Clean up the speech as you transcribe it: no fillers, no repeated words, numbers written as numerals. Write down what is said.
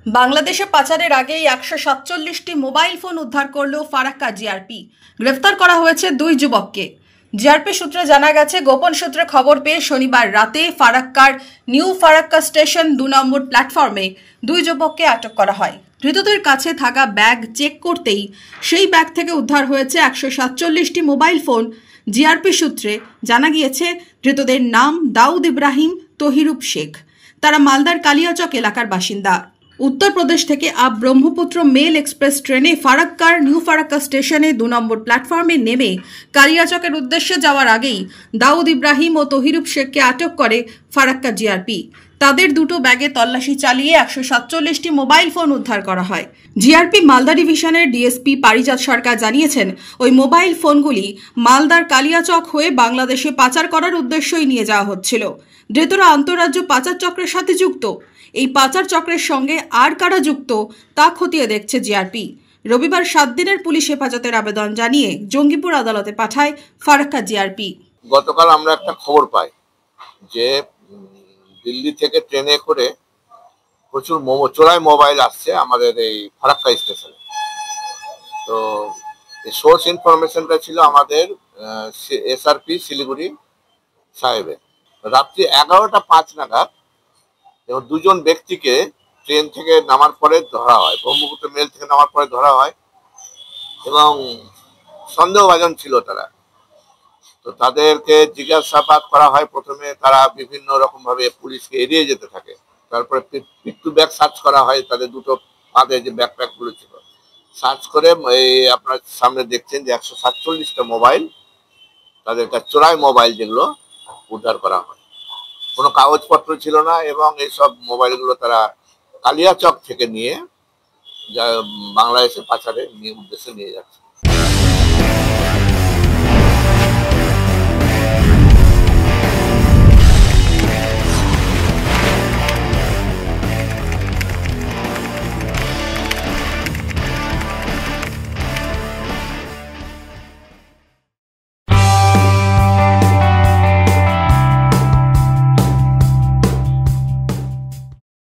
বাংলাদেশে পাচারের আগেই ১৪৭টি মোবাইল ফোন উদ্ধার করল ফারাক্কা জিআরপি। গ্রেফতার করা হয়েছে দুই যুবককে। জিআরপি সূত্রে জানা গেছে, গোপন সূত্রে খবর পেয়ে শনিবার রাতে ফারাক্কার নিউ ফারাক্কা স্টেশন ২ নম্বর প্ল্যাটফর্মে দুই যুবককে আটক করা হয়। ধৃতদের কাছে থাকা ব্যাগ চেক করতেই সেই ব্যাগ থেকে উদ্ধার হয়েছে ১৪৭টি মোবাইল ফোন। জিআরপি সূত্রে জানা গিয়েছে, ধৃতদের নাম দাউদ ইব্রাহিম, তহিরুপ শেখ। তারা মালদার কালিয়াচক এলাকার বাসিন্দা। উত্তরপ্রদেশ থেকে ব্রহ্মপুত্র মেল এক্সপ্রেস ট্রেনে ফারাক্কার নিউ ফারাক্কা স্টেশনে ২ নম্বর প্ল্যাটফর্মে নেমে কালিয়াচকের উদ্দেশ্যে যাওয়ার আগেই দাউদ ইব্রাহিম ও তহিরুপ শেখকে আটক করে ফারাক্কা জিআরপি। তাদের দুটো ব্যাগে তল্লাশি চালিয়ে ১৪৭টি মোবাইল ফোন উদ্ধার করা হয়। জিআরপি মালদা ডিভিশনের ডিএসপি পারিজাত সরকার জানিয়েছেন, ওই মোবাইল ফোনগুলি মালদার কালিয়াচক হয়ে বাংলাদেশে পাচার করার উদ্দেশ্যই নিয়ে যাওয়া হচ্ছিল। ধৃতরা আন্তঃরাজ্য পাচার চক্রের সাথে যুক্ত। এই পাচার চক্রের সঙ্গে আর কারা যুক্ত তা খতিয়ে দেখছে জিআরপি। রবিবার ৭ দিনের পুলিশ হেফাজতের আবেদন জানিয়ে জঙ্গিপুর আদালতে পাঠায় ফারাক্কা জিআরপি। গতকাল আমরা একটা খবর পাই যে দিল্লি থেকে ট্রেনে করে প্রচুর চোরাই মোবাইল আসছে আমাদের এই ফারাক্কা স্টেশনে। তো সোর্স ইনফরমেশনটা ছিল আমাদের এসআরপি শিলিগুড়ি সাহেবের। রাত্রি ১১টা ৫ নাগাদ এবং দুজন ব্যক্তিকে ট্রেন থেকে নামার পরে ধরা হয়, ব্রহ্মপুত্র মেল থেকে নামার পরে ধরা হয় এবং সন্দেহভাজন ছিল তারা। তো তাদেরকে জিজ্ঞাসাবাদ করা হয়। প্রথমে তারা বিভিন্ন রকম ভাবে পুলিশকে এড়িয়ে যেতে থাকে। তারপরে পিট্টু ব্যাগ সার্চ করা হয়, তাদের দুটো পাতে যে ব্যাকপ্যাক গুলো ছিল সার্চ করে এই আপনার সামনে দেখছেন যে ১৪৭টা মোবাইল, তাদের কাছে চোরাই মোবাইল যেগুলো উদ্ধার করা হয়। কোনো কাগজপত্র ছিল না এবং এইসব মোবাইলগুলো তারা কালিয়াচক থেকে নিয়ে বাংলাদেশে পাচারের উদ্দেশ্যে নিয়ে যাচ্ছে।